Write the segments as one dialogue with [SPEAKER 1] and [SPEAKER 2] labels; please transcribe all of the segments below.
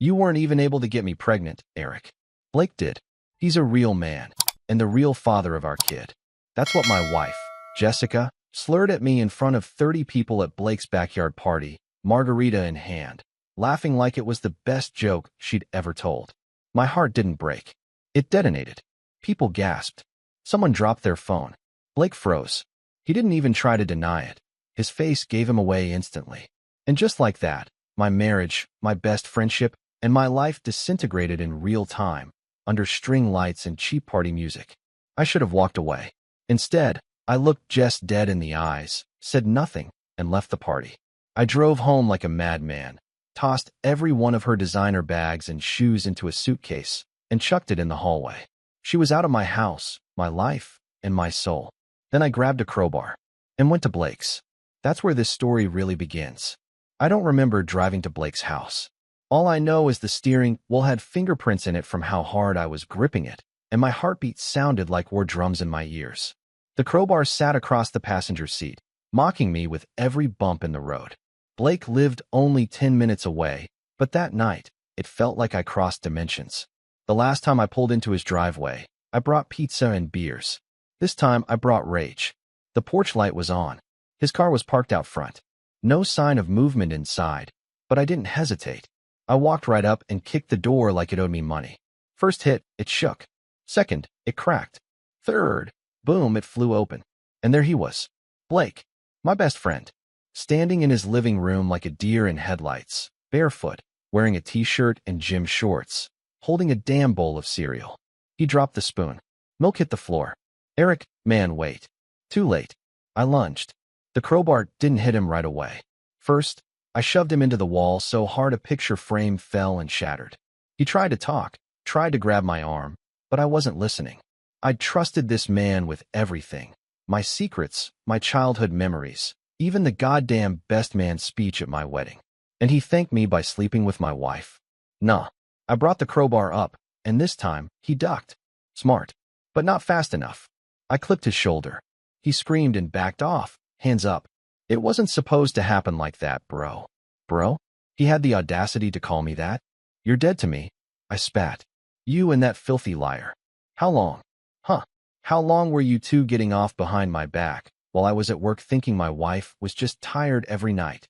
[SPEAKER 1] You weren't even able to get me pregnant, Eric. Blake did. He's a real man, and the real father of our kid. That's what my wife, Jessica, slurred at me in front of 30 people at Blake's backyard party, margarita in hand, laughing like it was the best joke she'd ever told. My heart didn't break. It detonated. People gasped. Someone dropped their phone. Blake froze. He didn't even try to deny it. His face gave him away instantly. And just like that, my marriage, my best friendship, and my life disintegrated in real time, under string lights and cheap party music. I should have walked away. Instead, I looked Jess dead in the eyes, said nothing, and left the party. I drove home like a madman, tossed every one of her designer bags and shoes into a suitcase, and chucked it in the hallway. She was out of my house, my life, and my soul. Then I grabbed a crowbar and went to Blake's. That's where this story really begins. I don't remember driving to Blake's house. All I know is the steering wheel had fingerprints in it from how hard I was gripping it, and my heartbeat sounded like war drums in my ears. The crowbar sat across the passenger seat, mocking me with every bump in the road. Blake lived only 10 minutes away, but that night, it felt like I crossed dimensions. The last time I pulled into his driveway, I brought pizza and beers. This time, I brought rage. The porch light was on. His car was parked out front. No sign of movement inside, but I didn't hesitate. I walked right up and kicked the door like it owed me money. First hit, it shook. Second, it cracked. Third, boom, it flew open. And there he was. Blake, my best friend, standing in his living room like a deer in headlights, barefoot, wearing a t-shirt and gym shorts, holding a damn bowl of cereal. He dropped the spoon. Milk hit the floor. Eric, man, wait. Too late. I lunged. The crowbar didn't hit him right away. First, I shoved him into the wall so hard a picture frame fell and shattered. He tried to talk, tried to grab my arm, but I wasn't listening. I'd trusted this man with everything. My secrets, my childhood memories, even the goddamn best man speech at my wedding. And he thanked me by sleeping with my wife. Nah. I brought the crowbar up, and this time, he ducked. Smart, but not fast enough. I clipped his shoulder. He screamed and backed off, hands up. It wasn't supposed to happen like that, bro. Bro? He had the audacity to call me that? You're dead to me. I spat. You and that filthy liar. How long? Huh. How long were you two getting off behind my back while I was at work thinking my wife was just tired every night?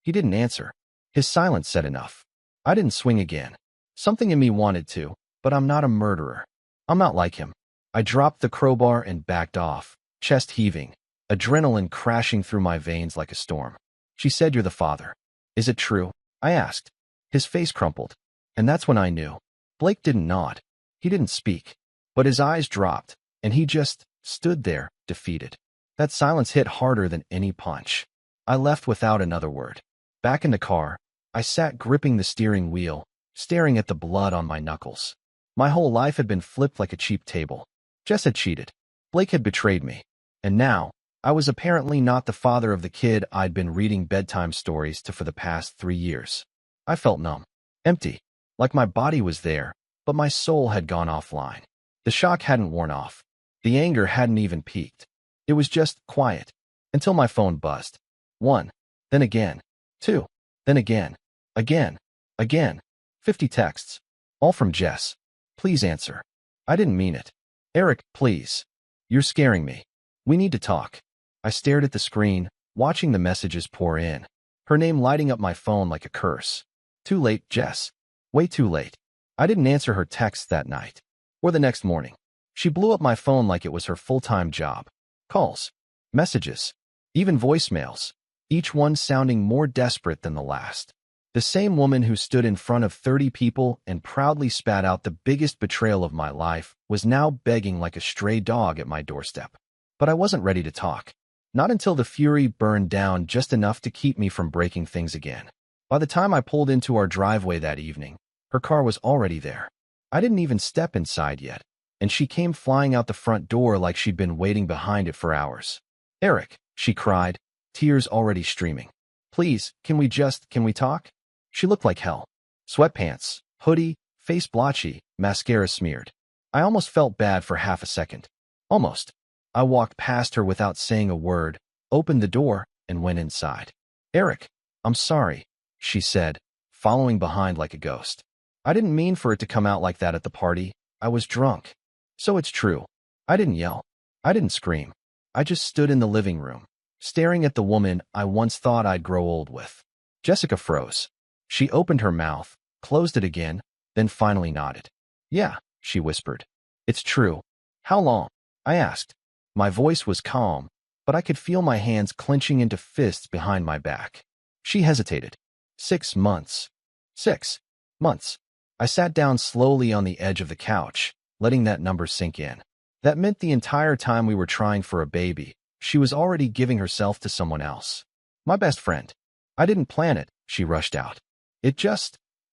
[SPEAKER 1] He didn't answer. His silence said enough. I didn't swing again. Something in me wanted to, but I'm not a murderer. I'm not like him. I dropped the crowbar and backed off, chest heaving, adrenaline crashing through my veins like a storm. She said, "You're the father." Is it true? I asked. His face crumpled. And that's when I knew. Blake didn't nod. He didn't speak. But his eyes dropped, and he just stood there, defeated. That silence hit harder than any punch. I left without another word. Back in the car, I sat gripping the steering wheel, staring at the blood on my knuckles. My whole life had been flipped like a cheap table. Jess had cheated. Blake had betrayed me. And now, I was apparently not the father of the kid I'd been reading bedtime stories to for the past 3 years. I felt numb, empty, like my body was there, but my soul had gone offline. The shock hadn't worn off. The anger hadn't even peaked. It was just quiet, until my phone buzzed. 1, then again, 2, then again, again. 50 texts, all from Jess. Please answer. I didn't mean it. Eric, please. You're scaring me. We need to talk. I stared at the screen, watching the messages pour in. Her name lighting up my phone like a curse. Too late, Jess. Way too late. I didn't answer her texts that night. Or the next morning. She blew up my phone like it was her full-time job. Calls. Messages. Even voicemails. Each one sounding more desperate than the last. The same woman who stood in front of 30 people and proudly spat out the biggest betrayal of my life was now begging like a stray dog at my doorstep. But I wasn't ready to talk. Not until the fury burned down just enough to keep me from breaking things again. By the time I pulled into our driveway that evening, her car was already there. I didn't even step inside yet, and she came flying out the front door like she'd been waiting behind it for hours. Eric, she cried, tears already streaming. Please, can we talk? She looked like hell. Sweatpants, hoodie, face blotchy, mascara smeared. I almost felt bad for half a second. Almost. I walked past her without saying a word, opened the door, and went inside. Eric, I'm sorry, she said, following behind like a ghost. I didn't mean for it to come out like that at the party. I was drunk. So it's true. I didn't yell. I didn't scream. I just stood in the living room, staring at the woman I once thought I'd grow old with. Jessica froze. She opened her mouth, closed it again, then finally nodded. Yeah, she whispered. It's true. How long? I asked. My voice was calm, but I could feel my hands clenching into fists behind my back. She hesitated. 6 months. 6 months. I sat down slowly on the edge of the couch, letting that number sink in. That meant the entire time we were trying for a baby, she was already giving herself to someone else. My best friend. I didn't plan it, she rushed out.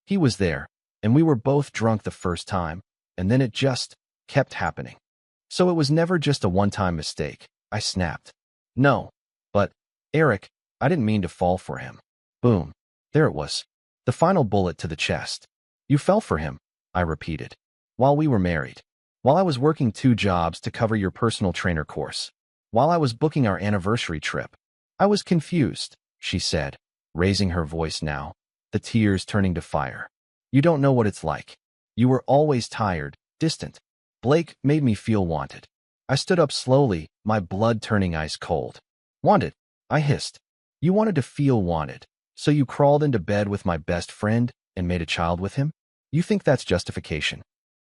[SPEAKER 1] He was there, and we were both drunk the first time, and then it just kept happening. So it was never just a one-time mistake, I snapped. No, but, Eric, I didn't mean to fall for him. Boom. There it was. The final bullet to the chest. You fell for him, I repeated. While we were married. While I was working 2 jobs to cover your personal trainer course. While I was booking our anniversary trip. I was confused, she said, raising her voice now, the tears turning to fire. You don't know what it's like. You were always tired, distant. Blake made me feel wanted. I stood up slowly, my blood turning ice cold. Wanted, I hissed. You wanted to feel wanted, so you crawled into bed with my best friend and made a child with him? You think that's justification?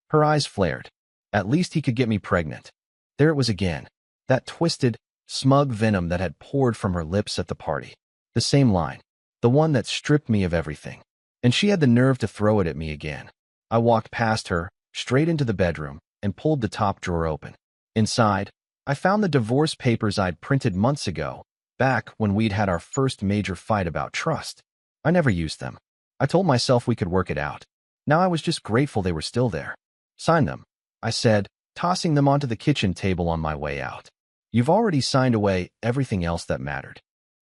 [SPEAKER 1] Her eyes flared. At least he could get me pregnant. There it was again. That twisted, smug venom that had poured from her lips at the party. The same line. The one that stripped me of everything. And she had the nerve to throw it at me again. I walked past her, straight into the bedroom, and pulled the top drawer open. Inside, I found the divorce papers I'd printed months ago, back when we'd had our first major fight about trust. I never used them. I told myself we could work it out. Now I was just grateful they were still there. Sign them, I said, tossing them onto the kitchen table on my way out. You've already signed away everything else that mattered.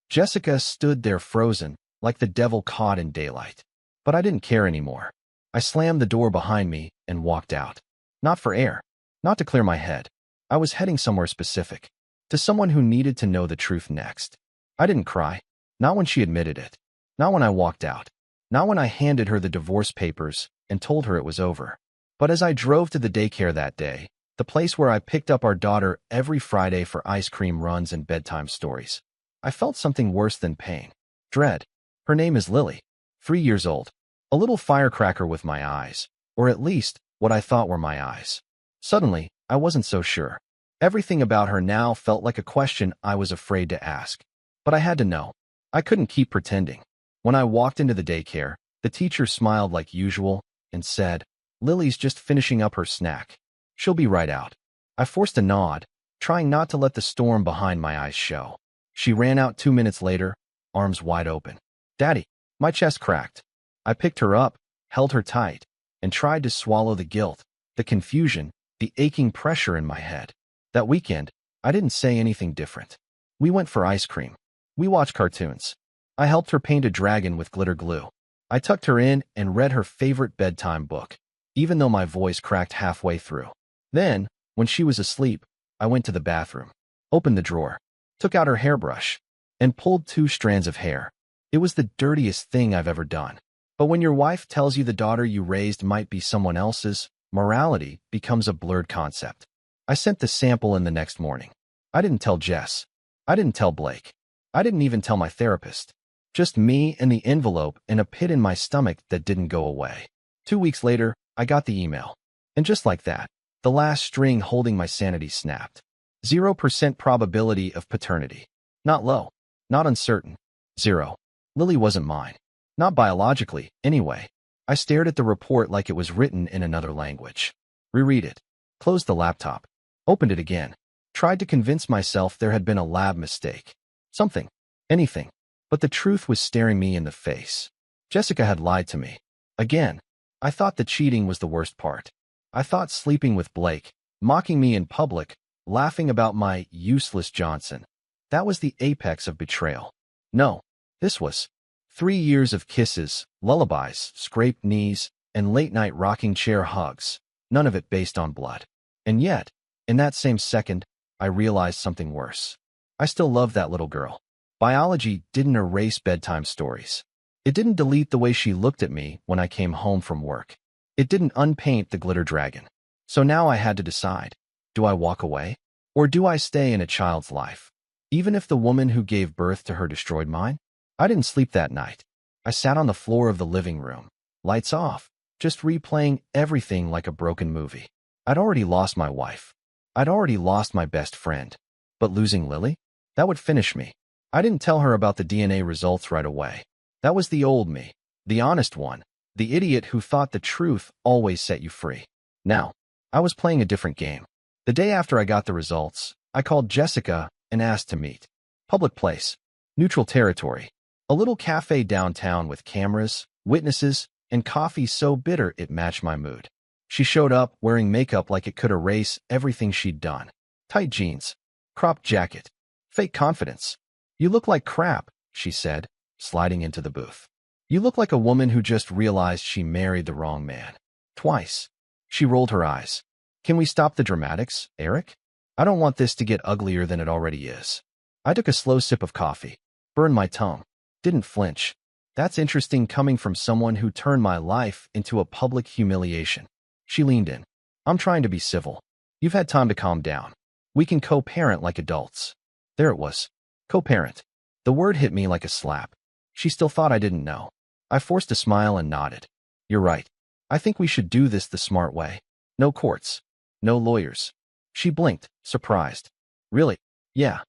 [SPEAKER 1] Jessica stood there frozen, like the devil caught in daylight. But I didn't care anymore. I slammed the door behind me and walked out. Not for air. Not to clear my head. I was heading somewhere specific. To someone who needed to know the truth next. I didn't cry. Not when she admitted it. Not when I walked out. Not when I handed her the divorce papers and told her it was over. But as I drove to the daycare that day, the place where I picked up our daughter every Friday for ice cream runs and bedtime stories, I felt something worse than pain. Dread. Her name is Lily. 3 years old. A little firecracker with my eyes. Or at least, what I thought were my eyes. Suddenly, I wasn't so sure. Everything about her now felt like a question I was afraid to ask. But I had to know. I couldn't keep pretending. When I walked into the daycare, the teacher smiled like usual and said, Lily's just finishing up her snack. She'll be right out. I forced a nod, trying not to let the storm behind my eyes show. She ran out 2 minutes later, arms wide open. Daddy, my chest cracked. I picked her up, held her tight, and tried to swallow the guilt, the confusion, the aching pressure in my head. That weekend, I didn't say anything different. We went for ice cream. We watched cartoons. I helped her paint a dragon with glitter glue. I tucked her in and read her favorite bedtime book, even though my voice cracked halfway through. Then, when she was asleep, I went to the bathroom, opened the drawer, took out her hairbrush, and pulled 2 strands of hair. It was the dirtiest thing I've ever done. But when your wife tells you the daughter you raised might be someone else's, morality becomes a blurred concept. I sent the sample in the next morning. I didn't tell Jess. I didn't tell Blake. I didn't even tell my therapist. Just me and the envelope and a pit in my stomach that didn't go away. 2 weeks later, I got the email. And just like that, the last string holding my sanity snapped. 0% probability of paternity. Not low. Not uncertain. 0. Lily wasn't mine. Not biologically, anyway. I stared at the report like it was written in another language. Reread it. Closed the laptop. Opened it again. Tried to convince myself there had been a lab mistake. Something. Anything. But the truth was staring me in the face. Jessica had lied to me. Again. I thought the cheating was the worst part. I thought sleeping with Blake, mocking me in public, laughing about my useless Johnson. That was the apex of betrayal. No. This was 3 years of kisses, lullabies, scraped knees, and late-night rocking chair hugs. None of it based on blood. And yet, in that same second, I realized something worse. I still loved that little girl. Biology didn't erase bedtime stories. It didn't delete the way she looked at me when I came home from work. It didn't unpaint the glitter dragon. So now I had to decide. Do I walk away? Or do I stay in a child's life? Even if the woman who gave birth to her destroyed mine? I didn't sleep that night. I sat on the floor of the living room, lights off, just replaying everything like a broken movie. I'd already lost my wife. I'd already lost my best friend. But losing Lily? That would finish me. I didn't tell her about the DNA results right away. That was the old me, the honest one, the idiot who thought the truth always set you free. Now, I was playing a different game. The day after I got the results, I called Jessica and asked to meet. Public place, neutral territory, a little cafe downtown with cameras, witnesses, and coffee so bitter it matched my mood. She showed up wearing makeup like it could erase everything she'd done. Tight jeans, cropped jacket, fake confidence. You look like crap, she said, sliding into the booth. You look like a woman who just realized she married the wrong man. Twice. She rolled her eyes. Can we stop the dramatics, Eric? I don't want this to get uglier than it already is. I took a slow sip of coffee, burned my tongue, didn't flinch. That's interesting coming from someone who turned my life into a public humiliation. She leaned in. I'm trying to be civil. You've had time to calm down. We can co-parent like adults. There it was. Co-parent. The word hit me like a slap. She still thought I didn't know. I forced a smile and nodded. You're right. I think we should do this the smart way. No courts. No lawyers. She blinked, surprised. Really? Yeah,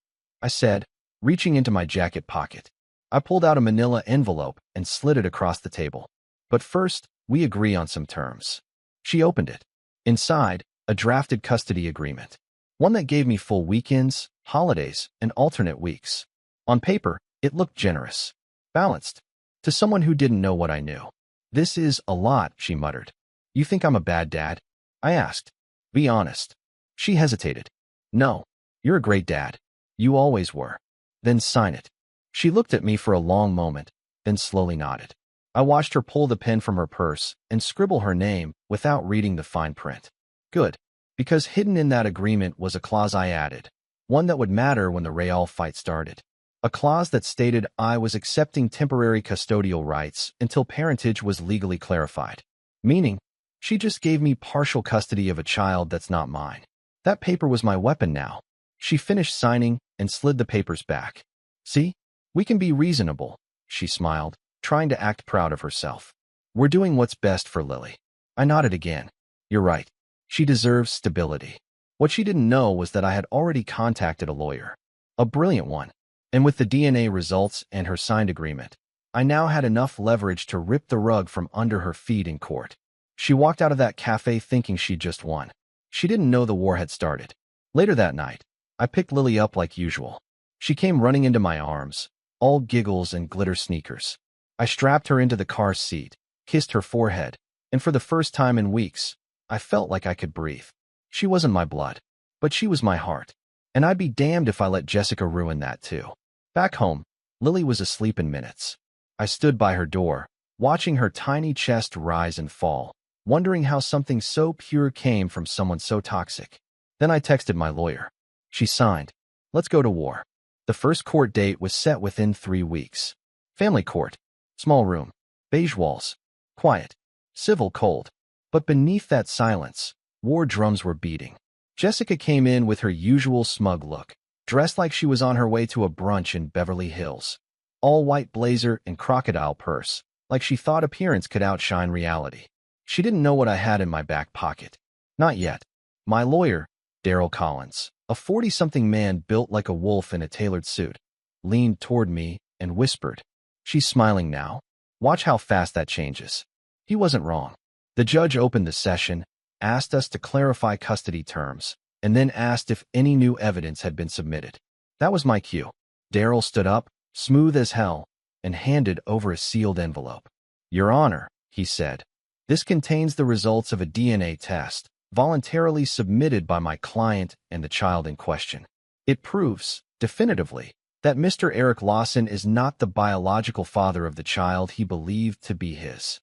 [SPEAKER 1] I said, reaching into my jacket pocket. I pulled out a manila envelope and slid it across the table. But first, we agree on some terms. She opened it. Inside, a drafted custody agreement. One that gave me full weekends, holidays, and alternate weeks. On paper, it looked generous. Balanced. To someone who didn't know what I knew. This is a lot, she muttered. You think I'm a bad dad? I asked. Be honest. She hesitated. No, you're a great dad. You always were. Then sign it. She looked at me for a long moment, then slowly nodded. I watched her pull the pen from her purse and scribble her name without reading the fine print. Good, because hidden in that agreement was a clause I added, one that would matter when the Betrayal fight started. A clause that stated I was accepting temporary custodial rights until parentage was legally clarified. Meaning, she just gave me partial custody of a child that's not mine. That paper was my weapon now. She finished signing and slid the papers back. See? We can be reasonable, she smiled, trying to act proud of herself. We're doing what's best for Lily. I nodded again. You're right. She deserves stability. What she didn't know was that I had already contacted a lawyer. A brilliant one. And with the DNA results and her signed agreement, I now had enough leverage to rip the rug from under her feet in court. She walked out of that cafe thinking she'd just won. She didn't know the war had started. Later that night, I picked Lily up like usual. She came running into my arms, all giggles and glitter sneakers. I strapped her into the car seat, kissed her forehead, and for the first time in weeks, I felt like I could breathe. She wasn't my blood, but she was my heart. And I'd be damned if I let Jessica ruin that too. Back home, Lily was asleep in minutes. I stood by her door, watching her tiny chest rise and fall, wondering how something so pure came from someone so toxic. Then I texted my lawyer. She signed. Let's go to war. The first court date was set within 3 weeks. Family court. Small room. Beige walls. Quiet. Civil cold. But beneath that silence, war drums were beating. Jessica came in with her usual smug look, dressed like she was on her way to a brunch in Beverly Hills. All white blazer and crocodile purse, like she thought appearance could outshine reality. She didn't know what I had in my back pocket. Not yet. My lawyer, Daryl Collins, a 40-something man built like a wolf in a tailored suit, leaned toward me and whispered, "She's smiling now. Watch how fast that changes." He wasn't wrong. The judge opened the session, asked us to clarify custody terms, and then asked if any new evidence had been submitted. That was my cue. Daryl stood up, smooth as hell, and handed over a sealed envelope. "Your Honor," he said, "this contains the results of a DNA test, voluntarily submitted by my client and the child in question. It proves, definitively, that Mr. Eric Lawson is not the biological father of the child he believed to be his."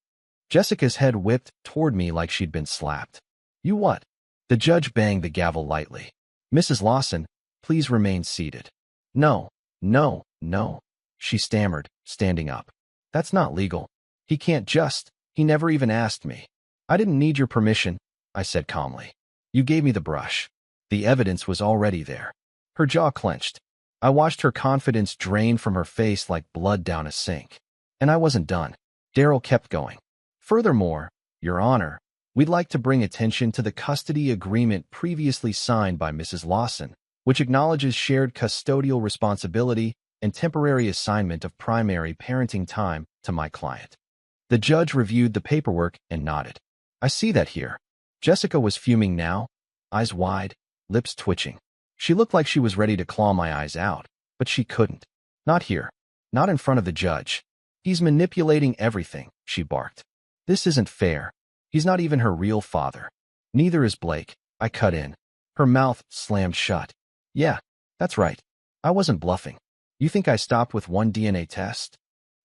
[SPEAKER 1] Jessica's head whipped toward me like she'd been slapped. "You what?" The judge banged the gavel lightly. "Mrs. Lawson, please remain seated." "No, no, no," she stammered, standing up. "That's not legal. He can't just, he never even asked me." I didn't need your permission, I said calmly. You gave me the brush. The evidence was already there. Her jaw clenched. I watched her confidence drain from her face like blood down a sink. And I wasn't done. Daryl kept going. Furthermore, Your Honor, we'd like to bring attention to the custody agreement previously signed by Mrs. Lawson, which acknowledges shared custodial responsibility and temporary assignment of primary parenting time to my client. The judge reviewed the paperwork and nodded. I see that here. Jessica was fuming now, eyes wide, lips twitching. She looked like she was ready to claw my eyes out, but she couldn't. Not here. Not in front of the judge. He's manipulating everything, she barked. This isn't fair. He's not even her real father. Neither is Blake, I cut in. Her mouth slammed shut. Yeah, that's right. I wasn't bluffing. You think I stopped with one DNA test?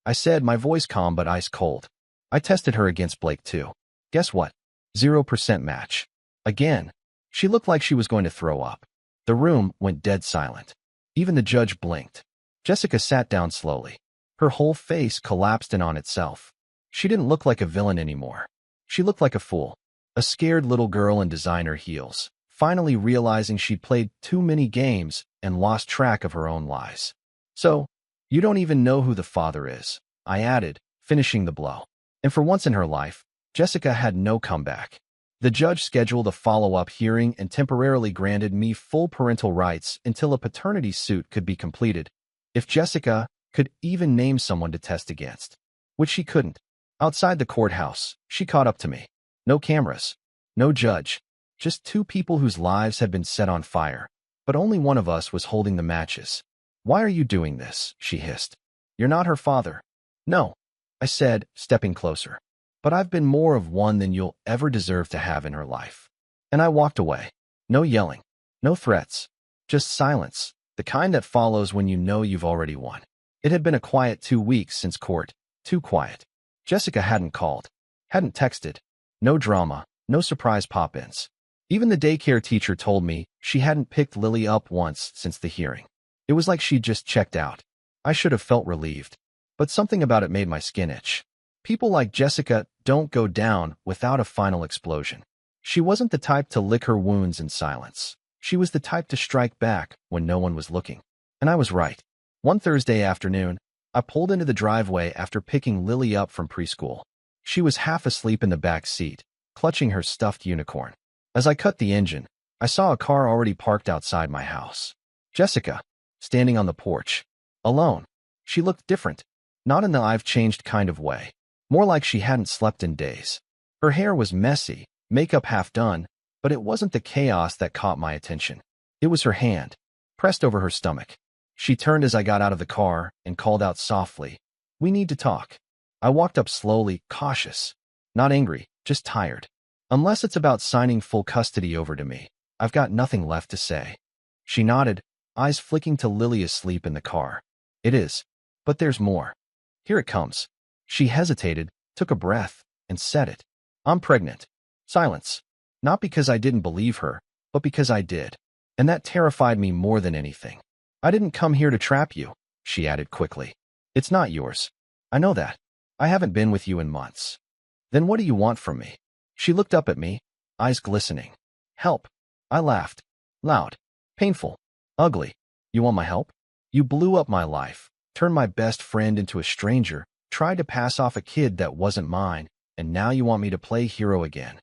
[SPEAKER 1] I said, my voice calm but ice cold. I tested her against Blake too. Guess what? 0% match. Again. She looked like she was going to throw up. The room went dead silent. Even the judge blinked. Jessica sat down slowly. Her whole face collapsed in on itself. She didn't look like a villain anymore. She looked like a fool. A scared little girl in designer heels, finally realizing she'd played too many games and lost track of her own lies. So, you don't even know who the father is, I added, finishing the blow. And for once in her life, Jessica had no comeback. The judge scheduled a follow-up hearing and temporarily granted me full parental rights until a paternity suit could be completed, if Jessica could even name someone to test against, which she couldn't. Outside the courthouse, she caught up to me. No cameras, no judge, just two people whose lives had been set on fire, but only one of us was holding the matches. Why are you doing this? She hissed. You're not her father. No, I said, stepping closer. But I've been more of one than you'll ever deserve to have in her life. And I walked away. No yelling, no threats, just silence, the kind that follows when you know you've already won. It had been a quiet 2 weeks since court, too quiet. Jessica hadn't called, hadn't texted, no drama, no surprise pop-ins. Even the daycare teacher told me she hadn't picked Lily up once since the hearing. It was like she'd just checked out. I should have felt relieved, but something about it made my skin itch. People like Jessica don't go down without a final explosion. She wasn't the type to lick her wounds in silence. She was the type to strike back when no one was looking. And I was right. One Thursday afternoon, I pulled into the driveway after picking Lily up from preschool. She was half asleep in the back seat, clutching her stuffed unicorn. As I cut the engine, I saw a car already parked outside my house. Jessica, standing on the porch, alone. She looked different, not in the I've changed kind of way. More like she hadn't slept in days. Her hair was messy, makeup half done, but it wasn't the chaos that caught my attention. It was her hand, pressed over her stomach. She turned as I got out of the car and called out softly, "We need to talk." I walked up slowly, cautious. Not angry, just tired. Unless it's about signing full custody over to me, I've got nothing left to say. She nodded, eyes flicking to Lily asleep in the car. It is. But there's more. Here it comes. She hesitated, took a breath, and said it. I'm pregnant. Silence. Not because I didn't believe her, but because I did. And that terrified me more than anything. I didn't come here to trap you, she added quickly. It's not yours. I know that. I haven't been with you in months. Then what do you want from me? She looked up at me, eyes glistening. Help. I laughed. Loud. Painful. Ugly. You want my help? You blew up my life, turned my best friend into a stranger, tried to pass off a kid that wasn't mine, and now you want me to play hero again.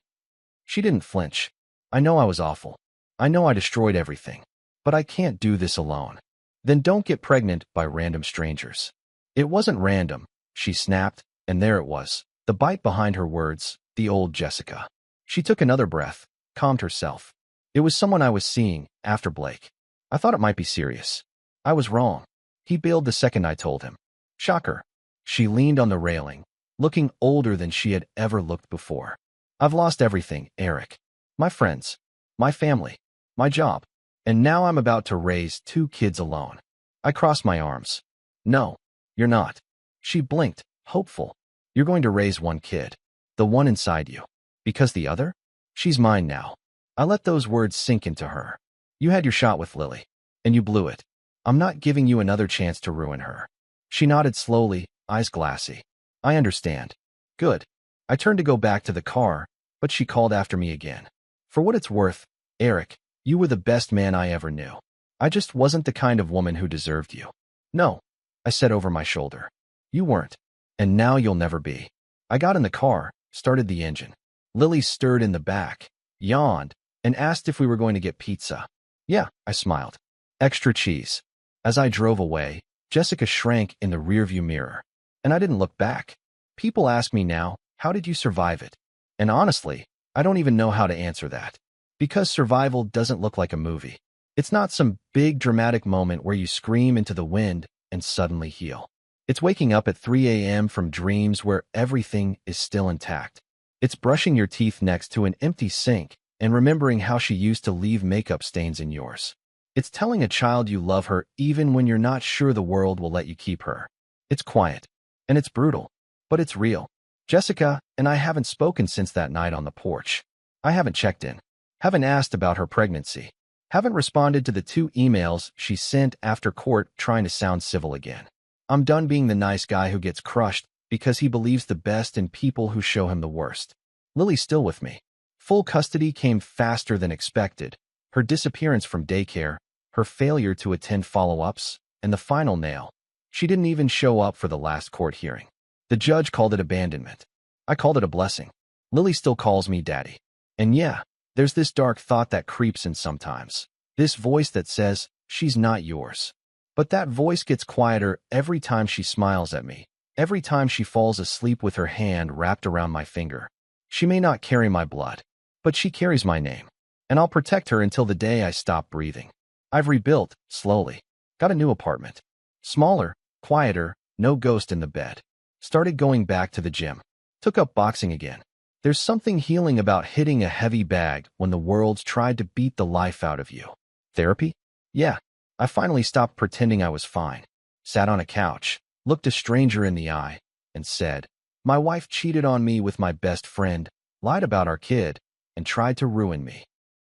[SPEAKER 1] She didn't flinch. I know I was awful. I know I destroyed everything. But I can't do this alone. Then don't get pregnant by random strangers. It wasn't random, she snapped, and there it was, the bite behind her words, the old Jessica. She took another breath, calmed herself. It was someone I was seeing, after Blake. I thought it might be serious. I was wrong. He bailed the second I told him. Shocker. She leaned on the railing, looking older than she had ever looked before. I've lost everything, Eric. My friends, my family, my job, and now I'm about to raise 2 kids alone. I crossed my arms. No, you're not. She blinked, hopeful. You're going to raise 1 kid, the one inside you. Because the other? She's mine now. I let those words sink into her. You had your shot with Lily, and you blew it. I'm not giving you another chance to ruin her. She nodded slowly, eyes glassy. I understand. Good. I turned to go back to the car, but she called after me again. For what it's worth, Eric, you were the best man I ever knew. I just wasn't the kind of woman who deserved you. No, I said over my shoulder. You weren't, and now you'll never be. I got in the car, started the engine. Lily stirred in the back, yawned, and asked if we were going to get pizza. Yeah, I smiled. Extra cheese. As I drove away, Jessica shrank in the rearview mirror, and I didn't look back. People ask me now, how did you survive it? And honestly, I don't even know how to answer that. Because survival doesn't look like a movie. It's not some big dramatic moment where you scream into the wind and suddenly heal. It's waking up at 3 a.m. from dreams where everything is still intact. It's brushing your teeth next to an empty sink and remembering how she used to leave makeup stains in yours. It's telling a child you love her even when you're not sure the world will let you keep her. It's quiet, and it's brutal, but it's real. Jessica and I haven't spoken since that night on the porch. I haven't checked in, haven't asked about her pregnancy, haven't responded to the 2 emails she sent after court trying to sound civil again. I'm done being the nice guy who gets crushed because he believes the best in people who show him the worst. Lily's still with me. Full custody came faster than expected. Her disappearance from daycare, her failure to attend follow-ups, and the final nail. She didn't even show up for the last court hearing. The judge called it abandonment. I called it a blessing. Lily still calls me daddy. And yeah, there's this dark thought that creeps in sometimes. This voice that says, she's not yours. But that voice gets quieter every time she smiles at me, every time she falls asleep with her hand wrapped around my finger. She may not carry my blood, but she carries my name. And I'll protect her until the day I stop breathing. I've rebuilt, slowly. Got a new apartment. Smaller, quieter, no ghost in the bed. Started going back to the gym. Took up boxing again. There's something healing about hitting a heavy bag when the world's tried to beat the life out of you. Therapy? Yeah. I finally stopped pretending I was fine. Sat on a couch, looked a stranger in the eye, and said, my wife cheated on me with my best friend, lied about our kid, and tried to ruin me.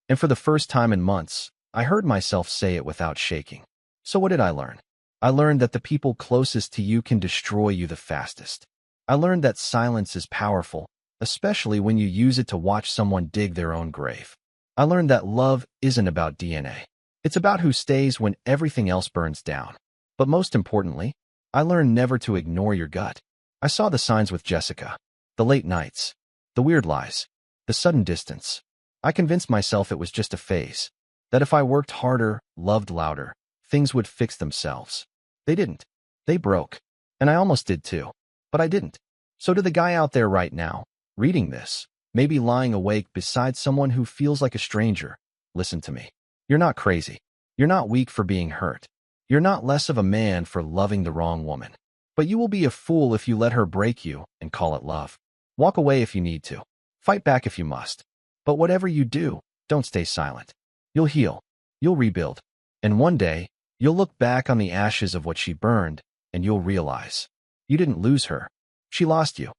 [SPEAKER 1] And for the first time in months, I heard myself say it without shaking. So what did I learn? I learned that the people closest to you can destroy you the fastest. I learned that silence is powerful, especially when you use it to watch someone dig their own grave. I learned that love isn't about DNA. It's about who stays when everything else burns down. But most importantly, I learned never to ignore your gut. I saw the signs with Jessica. The late nights. The weird lies. The sudden distance. I convinced myself it was just a phase. That if I worked harder, loved louder, things would fix themselves. They didn't. They broke. And I almost did too. But I didn't. So to the guy out there right now, reading this, maybe lying awake beside someone who feels like a stranger, listen to me. You're not crazy. You're not weak for being hurt. You're not less of a man for loving the wrong woman. But you will be a fool if you let her break you and call it love. Walk away if you need to. Fight back if you must. But whatever you do, don't stay silent. You'll heal. You'll rebuild. And one day, you'll look back on the ashes of what she burned, and you'll realize. You didn't lose her. She lost you.